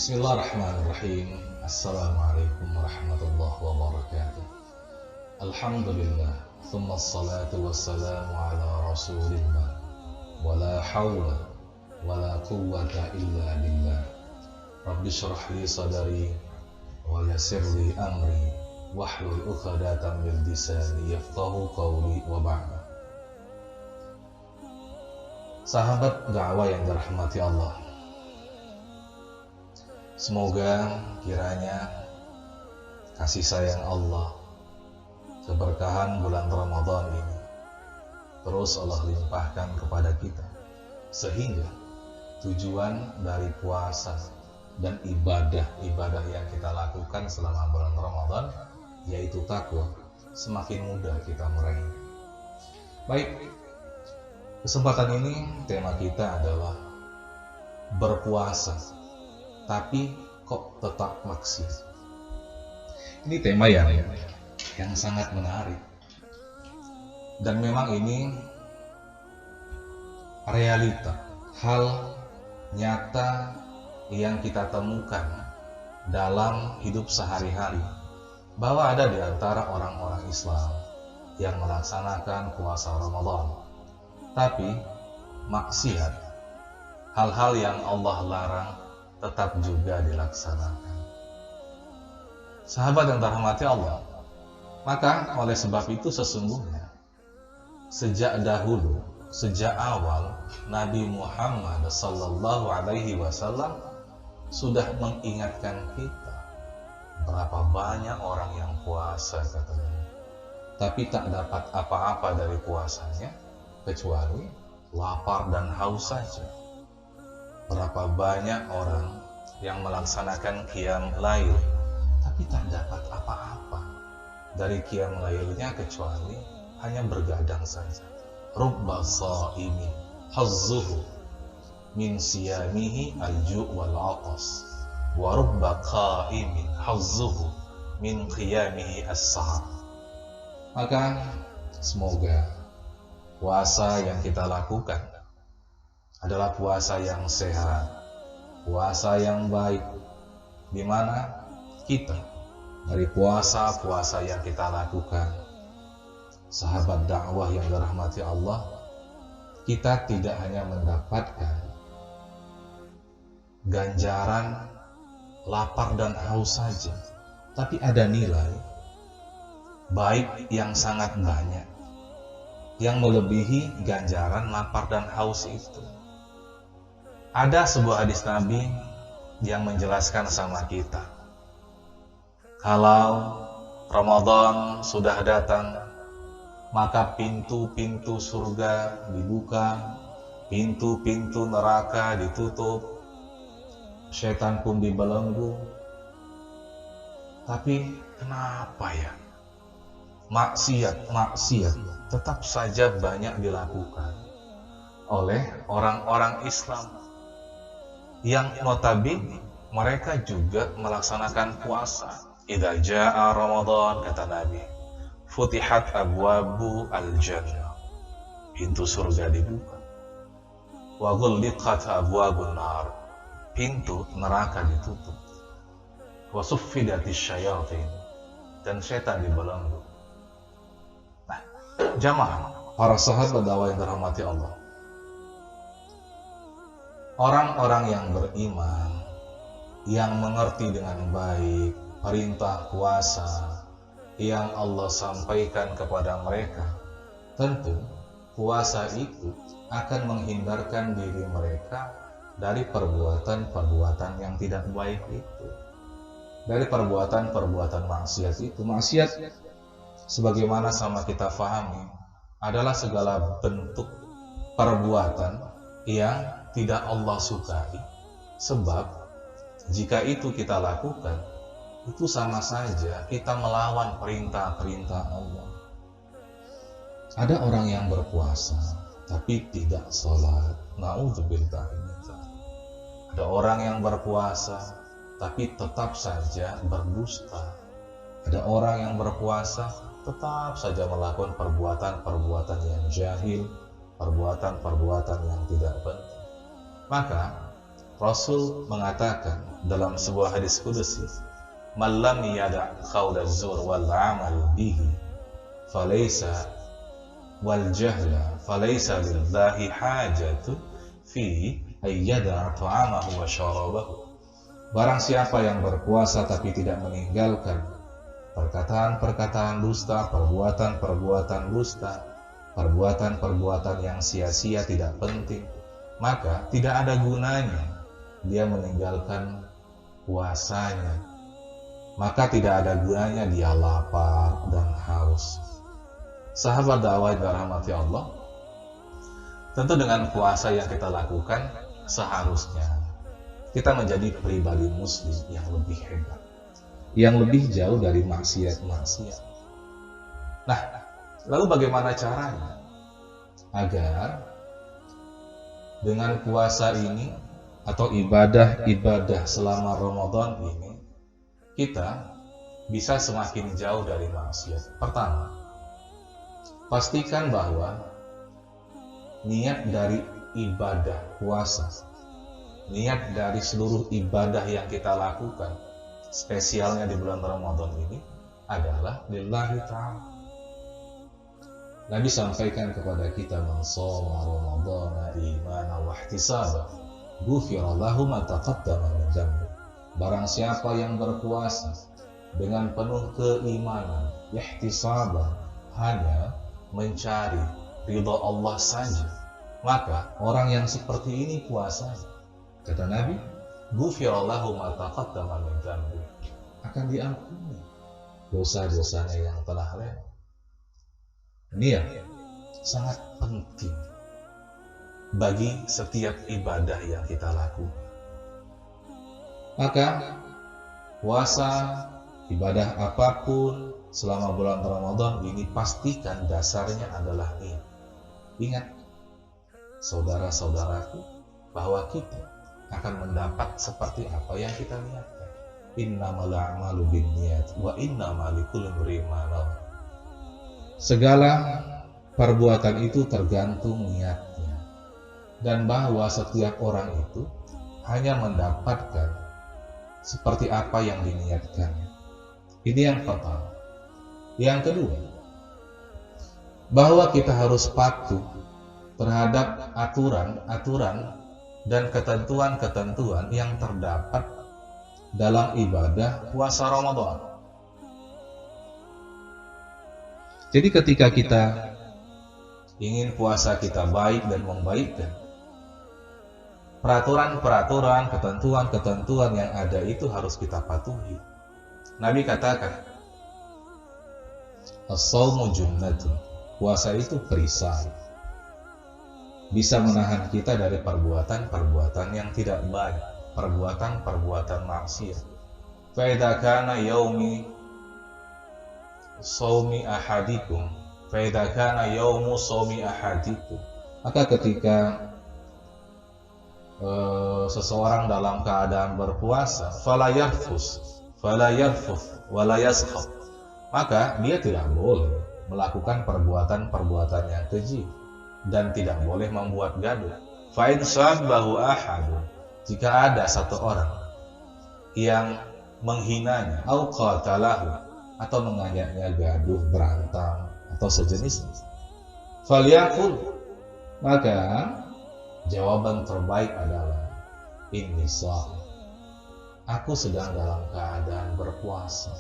Bismillahirrahmanirrahim. Assalamualaikum warahmatullahi wabarakatuh. Alhamdulillah, thumma assalatu wassalamu ala rasulillah. Wala hawla wala quwwata illa billah. Rabbi syrah li sadari wa yassir li amri wahlul 'uqdatam min lisani yafqahu qawli wa ba'd. Sahabat dakwah yang dirahmati Allah, semoga kiranya kasih sayang Allah, keberkahan bulan Ramadan ini terus Allah limpahkan kepada kita, sehingga tujuan dari puasa dan ibadah yang kita lakukan selama bulan Ramadan, yaitu takwa, semakin mudah kita meraih. Baik, kesempatan ini tema kita adalah berpuasa tapi kok tetap maksiat. Ini tema yang sangat menarik, dan memang ini realita, hal nyata yang kita temukan dalam hidup sehari-hari, bahwa ada di antara orang-orang Islam yang melaksanakan puasa Ramadan, tapi maksiat, hal-hal yang Allah larang tetap juga dilaksanakan. Sahabat yang dirahmati Allah, maka oleh sebab itu sesungguhnya sejak dahulu, sejak awal, Nabi Muhammad sallallahu alaihi wasallam sudah mengingatkan kita. Berapa banyak orang yang puasa katanya, tapi tak dapat apa-apa dari puasanya kecuali lapar dan haus saja. Berapa banyak orang yang melaksanakan qiyam lail, tapi tak dapat apa-apa dari qiyam lailnya kecuali hanya bergadang saja. Rubba sha'imin hazzuhu min siyamihi al-ju' wal 'atas, wa rubba qa'imin hazzuhu min qiyamihi as-sahar. Maka semoga puasa yang kita lakukan adalah puasa yang sehat, puasa yang baik, di mana kita dari puasa-puasa yang kita lakukan, sahabat dakwah yang dirahmati Allah, kita tidak hanya mendapatkan ganjaran lapar dan haus saja, tapi ada nilai baik yang sangat banyak, yang melebihi ganjaran lapar dan haus itu. Ada sebuah hadis Nabi yang menjelaskan sama kita, kalau Ramadan sudah datang, maka pintu-pintu surga dibuka, pintu-pintu neraka ditutup, setan pun dibelenggu. Tapi kenapa ya maksiat tetap saja banyak dilakukan oleh orang-orang Islam yang notabene mereka juga melaksanakan puasa. Idza jaa Ramadan, kata Nabi, futihat abwabu al-jannah, pintu surga dibuka, wa ghulliqat abwabun nar, pintu neraka ditutup, wa suffidatis syayatin, dan setan dibelenggu. Nah, jamaah, para sahabat dakwah yang dirahmati Allah, orang-orang yang beriman, yang mengerti dengan baik perintah puasa yang Allah sampaikan kepada mereka, tentu puasa itu akan menghindarkan diri mereka dari perbuatan-perbuatan yang tidak baik itu, dari perbuatan-perbuatan maksiat itu. Maksiat, sebagaimana sama kita fahami, adalah segala bentuk perbuatan yang tidak Allah sukai, sebab jika itu kita lakukan, itu sama saja kita melawan perintah-perintah Allah. Ada orang yang berpuasa tapi tidak sholat, na'udzubillah. Ada orang yang berpuasa tapi tetap saja berdusta. Ada orang yang berpuasa tetap saja melakukan perbuatan-perbuatan yang jahil, perbuatan-perbuatan yang tidak penting. Maka Rasul mengatakan dalam sebuah hadis qudsi, "Man lam yada' qaula zur wal 'amal bihi falaysa wal jahla falaysa lillahi hajatun fi ayyada ta'amahu wa syarabahu." Barang siapa yang berpuasa tapi tidak meninggalkan perkataan-perkataan dusta, perbuatan-perbuatan dusta, perbuatan-perbuatan yang sia-sia tidak penting, maka tidak ada gunanya dia meninggalkan puasanya. Maka tidak ada gunanya dia lapar dan haus. Sahabat dakwah yang dirahmati Allah, tentu dengan puasa yang kita lakukan seharusnya kita menjadi pribadi muslim yang lebih hebat, yang lebih jauh dari maksiat-maksiat. Nah, lalu bagaimana caranya agar dengan puasa ini atau ibadah-ibadah selama Ramadan ini kita bisa semakin jauh dari maksiat? Pertama, pastikan bahwa niat dari ibadah puasa, niat dari seluruh ibadah yang kita lakukan, spesialnya di bulan Ramadan ini, adalah lillahi ta'ala. Nabi sampaikan kepada kita, "Man shoma ramadhana imanan wa ihtisaban, ghufira lahu ma taqaddama min dzambi." Barang siapa yang berpuasa dengan penuh keimanan, ihtisaban, hanya mencari ridha Allah saja, maka orang yang seperti ini puasanya, kata Nabi, ghufira lahu ma taqaddama min dzambi, akan diampuni dosa-dosanya yang telah lewat. Niat sangat penting bagi setiap ibadah yang kita lakukan. Maka puasa, ibadah apapun selama bulan Ramadan ini pastikan dasarnya adalah niat. Ingat, saudara-saudaraku, bahwa kita akan mendapat seperti apa yang kita niatkan. Innamal a'malu binniyat wa innamal likulli imrin ma nawa. Segala perbuatan itu tergantung niatnya, dan bahwa setiap orang itu hanya mendapatkan seperti apa yang diniatkan. Ini yang pertama. Yang kedua, bahwa kita harus patuh terhadap aturan-aturan dan ketentuan-ketentuan yang terdapat dalam ibadah puasa Ramadan. Jadi ketika kita ingin puasa kita baik dan membaikkan, peraturan-peraturan, ketentuan-ketentuan yang ada itu harus kita patuhi. Nabi katakan, "As-shaumu junnatun." Puasa itu perisai, bisa menahan kita dari perbuatan-perbuatan yang tidak baik, perbuatan-perbuatan maksiat. Fa idza kana yaumu shaumi ahadikum, fa idza kana yaumu shaumi ahadikum, maka ketika seseorang dalam keadaan berpuasa, fala yarfus wala yaskhab, maka dia tidak boleh melakukan perbuatan-perbuatan yang keji dan tidak boleh membuat gaduh. Fa in sabbahu ahadun, jika ada satu orang yang menghinanya, au qatalahu, atau mengajaknya gaduh, berantem atau sejenisnya, falyaqul, maka jawaban terbaik adalah, inni shaim, aku sedang dalam keadaan berpuasa.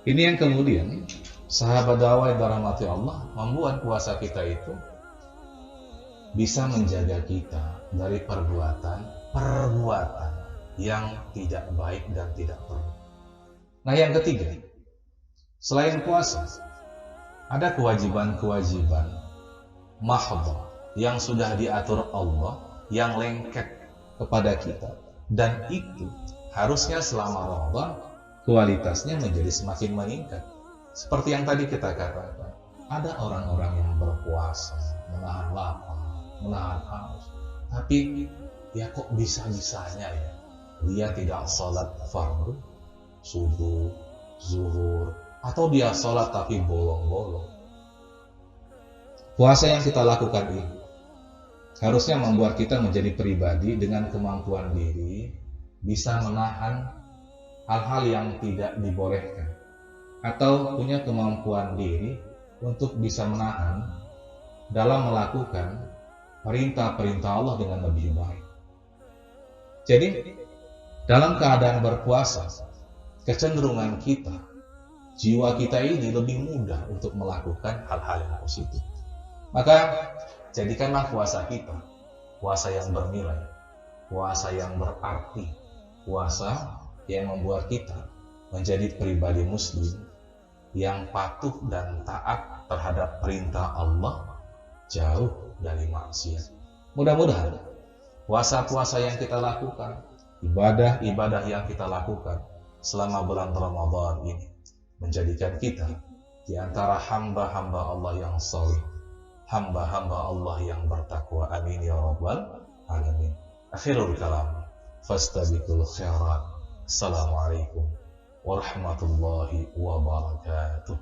Ini yang kemudian sahabat dakwah yang dirahmati Allah membuat puasa kita itu bisa menjaga kita dari perbuatan yang tidak baik dan tidak perlu. Nah, yang ketiga, selain puasa, ada kewajiban-kewajiban mahdhah yang sudah diatur Allah, yang lengket kepada kita, dan itu harusnya selama Ramadan kualitasnya menjadi semakin meningkat. Seperti yang tadi kita katakan, ada orang-orang yang berpuasa, menahan lapar, menahan haus, tapi ya kok bisa-bisanya ya dia tidak sholat fardu, subuh, zuhur, atau dia sholat tapi bolong-bolong. Puasa yang kita lakukan ini harusnya membuat kita menjadi pribadi dengan kemampuan diri bisa menahan hal-hal yang tidak dibolehkan, atau punya kemampuan diri untuk bisa menahan dalam melakukan perintah-perintah Allah dengan lebih baik. Jadi, dalam keadaan berpuasa, kecenderungan kita, jiwa kita ini lebih mudah untuk melakukan hal-hal yang positif. Maka, jadikanlah puasa kita puasa yang bernilai, puasa yang berarti, puasa yang membuat kita menjadi pribadi muslim yang patuh dan taat terhadap perintah Allah, jauh dari maksiat. Mudah-mudahan puasa-puasa yang kita lakukan, ibadah-ibadah yang kita lakukan selama bulan Ramadan ini menjadikan kita di antara hamba-hamba Allah yang saleh, hamba-hamba Allah yang bertakwa. Amin ya rabbal alamin. Akhirul kalam, fastabiqul khairat. Assalamualaikum warahmatullahi wabarakatuh.